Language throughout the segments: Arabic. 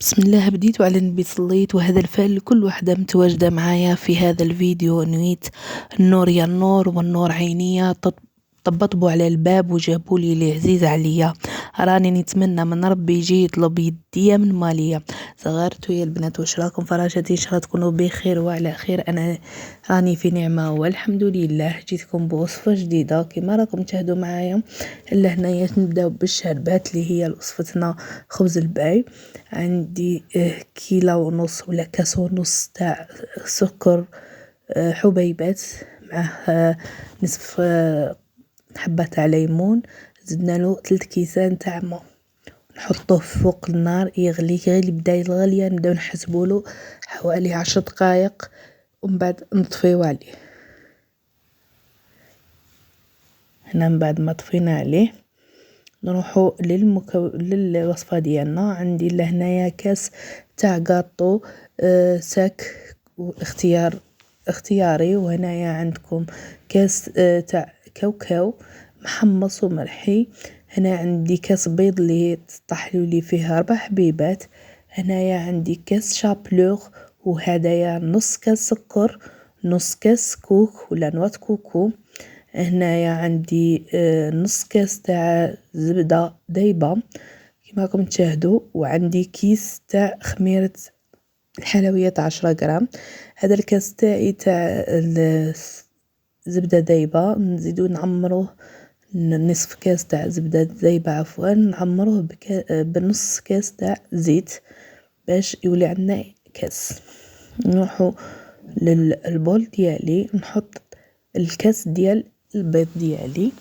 بسم الله، بديت وعلى النبي صليت. وهذا الفعل لكل وحدة متواجدة معايا في هذا الفيديو. نويت النور يا النور والنور عينيا طبطبوا على الباب وجابوا لي اللي عزيز عليا. راني نتمنى من ربي يجي يطلب يديا من ماليا. صغارتو يا البنات، واش راكم فراشتي؟ ان شاء الله تكونوا بخير وعلى خير. انا راني في نعمه والحمد لله. جيتكم بوصفه جديده كما راكم تشاهدوا معايا. لهنايا نبداو بالشربات اللي هي وصفتنا خبز الباي. عندي كيلو ونص ولا كاس ونص تاع سكر حبيبات، معه نصف حبة تاع ليمون. زدنا له 3 كيسان تاع ما. نحطوه فوق النار يغلي، غير يبدا يغلي نبداو نحسبوا له حوالي 10 دقائق ومن بعد نطفيو عليه. هنا من بعد ما طفينا عليه نروحوا للوصفه ديالنا. عندي لهنايا كاس تاع كاطو ساك اختياري، وهنايا عندكم كاس تاع كاوكاو محمص وملحي. هنا عندي كاس بيض اللي طحلوا لي فيه 4 حبيبات. هنايا عندي كاس شابلوغ، وهدايا نص كاس سكر، نص كاس كوك ولا نواه كوكو. هنايا عندي نص كاس تاع زبدة دايبة كما راكم تشاهدوا، وعندي كيس تاع خميرة الحلويات 10 غرام. هذا الكاس تاعي تاع زبدة دايبة نزيدو نعمروه نصف كاس تاع زبدة دايبة، عفوا نعمروه بنص كاس تاع زيت باش يولي عندنا كاس. نروحو للبول ديالي، نحط الكاس ديال البيض ديالي،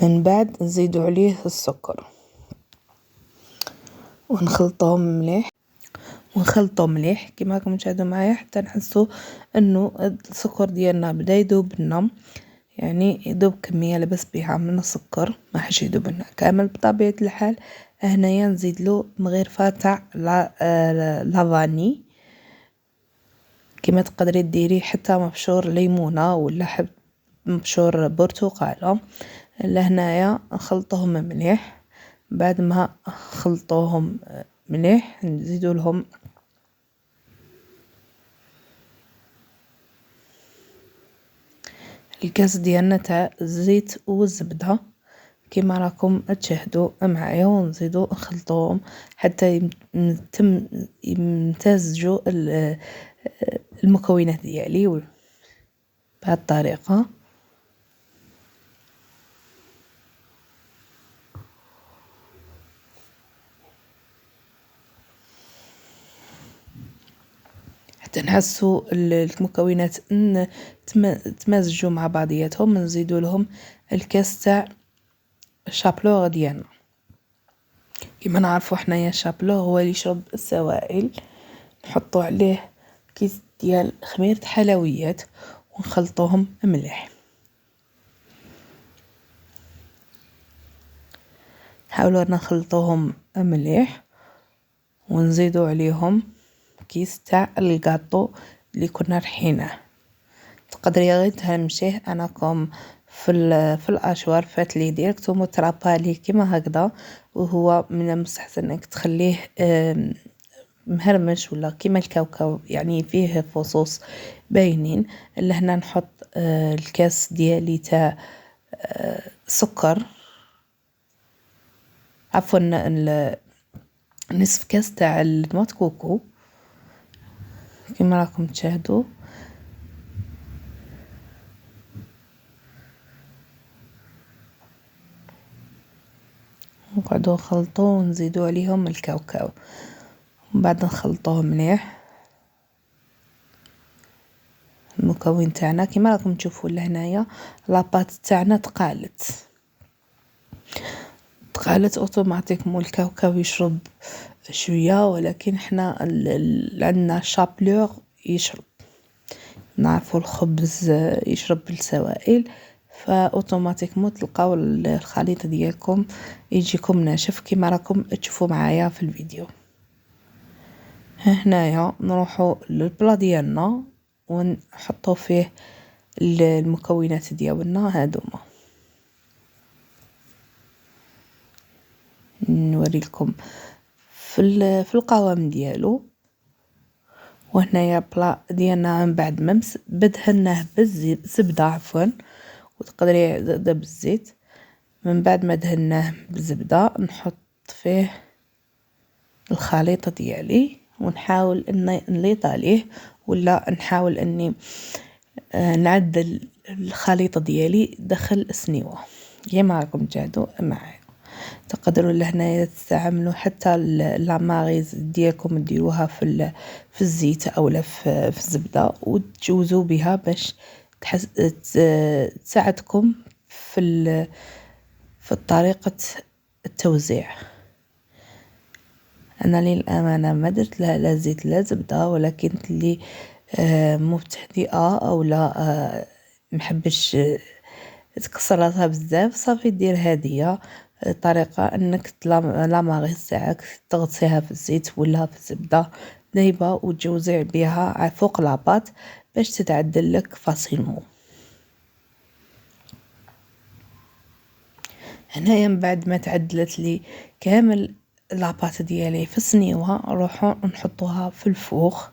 من بعد نزيدو عليه السكر ونخلطوه مليح كما راكم تشاهدوا معايا حتى نحسوا انه السكر ديالنا بدا يذوب لنا، يعني يذوب كميه لبس بها من السكر، ما حش يذوب لنا كامل بطبيعه الحال. هنايا نزيد له مغرفه تاع لافاني كما تقدري ديري حتى مبشور ليمونه ولا مبشور برتقاله. لهنايا نخلطوهم مليح. بعد ما خلطوهم مليح نزيدو لهم الكاس ديالنا تاع الزيت والزبده كما راكم تشاهدوا معايا، ونزيدو نخلطوهم حتى يمتزجوا المكونات ديالي بهذه الطريقه. حتى نحسوا المكونات تمازجوا مع بعضياتهم. نزيدو لهم الكاس تاع الشابلوغ ديالنا. كما نعرفوا حنايا الشابلوغ هو اللي يشرب السوائل. نحطوا عليه كيس ديال خميره حلويات ونخلطوهم مليح. حاولوا نخلطوهم مليح ونزيدوا عليهم كيس تاع الكاطو اللي كنا رحيناه. تقدري غير تهمشيه انكم في الاشوار فات لي ديريكت ومترابالي كيما هكذا، وهو من المستحسن انك تخليه مهرمش ولا كيما الكاوكاو، يعني فيه فصوص باينين. لهنا نحط الكاس ديالي تاع سكر، عفوا نصف كاس تاع نواه كوكو كما راكم تشاهدوا. نقعدو نخلطو ونزيدو عليهم الكاوكاو، ومن بعد نخلطوه مليح. المكون تاعنا كما راكم تشوفوا لهنايا لاباط تاعنا تقالت اوتوماتيكمون. الكاوكاو يشرب شويه، ولكن احنا عندنا شابلوغ يشرب، نعرفوا الخبز يشرب السوائل، فاوتوماتيكمون تلقاو الخليط ديالكم يجيكم ناشف كما راكم تشوفوا معايا في الفيديو. هنايا نروحوا للبلا ديالنا ونحطوا فيه المكونات ديالنا هادوما. نوري لكم في القوام ديالو. وهنايا بلا ديالنا من بعد ما بدهناه بالزبده عفوا، وتقدري زبده بالزيت. من بعد ما دهناه بالزبده نحط فيه الخليطه ديالي ونحاول اني نليط عليه، ولا نحاول اني نعدل الخليطه ديالي داخل السنيوه كيما راكم تشاهدوا معايا. تقدروا لهنايا تستعملوا حتى لاماريز ديالكم ديروها في الزيت اولا في الزبده وتجوزوا بها باش تساعدكم في طريقه التوزيع. انا للامانه ما درت لا زيت لا زبده، ولكن اللي مبتدئه او لا محبش تكسر راسها بزاف، صافي دير هذه طريقه انك لاماريز تاعك تغطسيها في الزيت ولا في الزبده دايبه وتجوزي بها فوق لاباط باش تتعدل لك فاسيلمون. هنايا من بعد ما تعدلت لي كامل لاباط ديالي في الصنيوه نروحو نحطوها في الفوق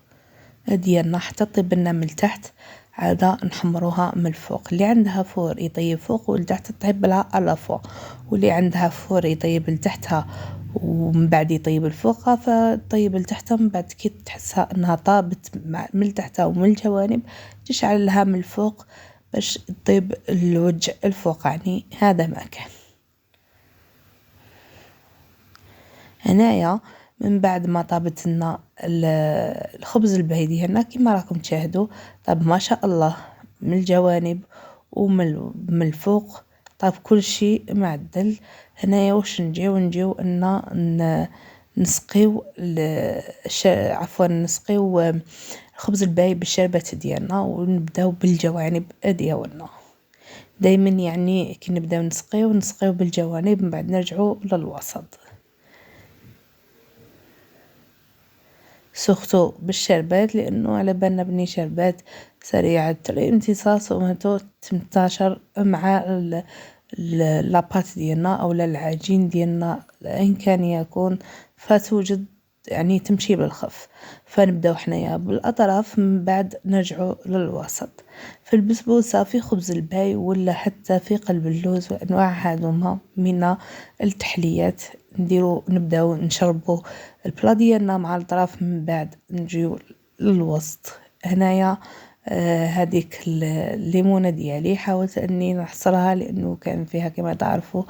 ديالنا حتى طيب لنا من التحت، عاده نحمروها من الفوق. اللي عندها فور يطيب فوق والتحت طيب لها على فوق، واللي عندها فور يطيب لتحتها ومن بعد يطيب الفوق، فطيب لتحتها من بعد كي تحسها انها طابت من تحتها ومن الجوانب تشعل لها من الفوق باش تطيب الوجه الفوقاني. هذا ما كان. هنايا من بعد ما طابت لنا الخبز الباهي ديالنا كما راكم تشاهدوا طاب ما شاء الله من الجوانب ومن الفوق، طاب كل شيء معدل. هنايا واش نجيو ان نسقيو نسقيو الخبز الباهي بالشربات ديالنا ونبداو بالجوانب ديالنا. دائما يعني كي نبداو نسقيو بالجوانب من بعد نرجعوا للوسط، سورتو بالشربات لانه على بالنا بني شربات سريعه الامتصاص وما تنتشر مع لاباط ديالنا او العجين ديالنا ان كان يكون، فتوجد يعني تمشي بالخف. فنبداو حنايا بالاطراف من بعد نرجعوا للوسط. في البسبوسه في خبز الباي ولا حتى في قلب اللوز وانواع هذوما من التحليات نبداو نشربوا البلا ديالنا مع الاطراف من بعد نجيو للوسط. هنايا هذيك الليمونه ديالي حاولت اني نحصرها لانه كان فيها كما تعرفوا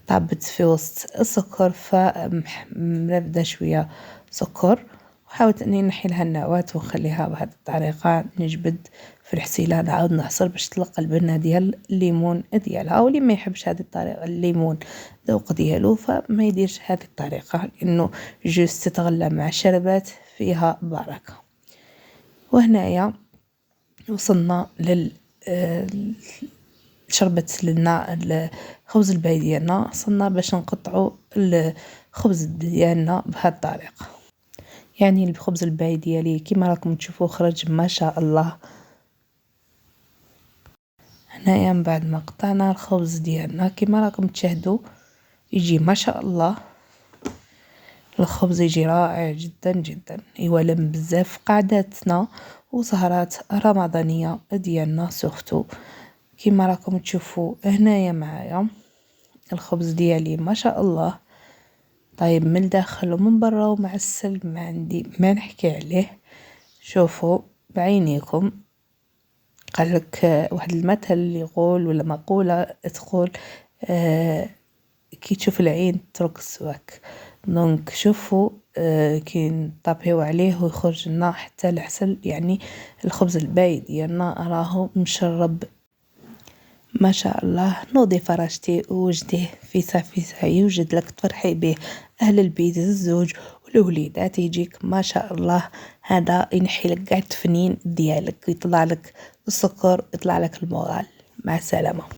طابت في وسط السكر، فمربده شويه سكر، وحاولت اني نحي لها النواه ونخليها بهذه الطريقه. نجبد في الحسيله نعاود نعصر باش تلقى البنه ديال الليمون ديالها. واللي ما يحبش هذه الطريقه الليمون ذوق ديالو فما يديرش هذه الطريقه، لانه جوست تتغلى مع الشربات فيها بركه. وهنايا وصلنا شربت لنا الخبز الباهي ديالنا، صلنا باش نقطعوا الخبز ديالنا بهذه الطريقه. يعني الخبز الباهي ديالي كما راكم تشوفوا خرج ما شاء الله. هنايا من بعد ما قطعنا الخبز ديالنا كما راكم تشاهدوا يجي ما شاء الله، الخبز يجي رائع جدا جدا، يولم بزاف قعداتنا وسهرات رمضانيه ديالنا. سورتو كما راكم تشوفوا هنايا معايا الخبز ديالي ما شاء الله طيب من الداخل ومن برا ومعسل، ما عندي ما نحكي عليه. شوفوا بعينيكم. قالك واحد المثل اللي يقول ولا مقولة تقول كي تشوف العين ترك السواك. دونك شوفوا كي نطابيو عليه ويخرج لنا حتى العسل، يعني الخبز الباي ديالنا راهو مشرب ما شاء الله. نوضي فراشتي ووجديه فيسا يوجد لك تفرحي به اهل البيت الزوج والوليدات يجيك ما شاء الله. هذا ينحي لك قاع التفنين ديالك، يطلع لك السكر، يطلع لك المورال. مع السلامه.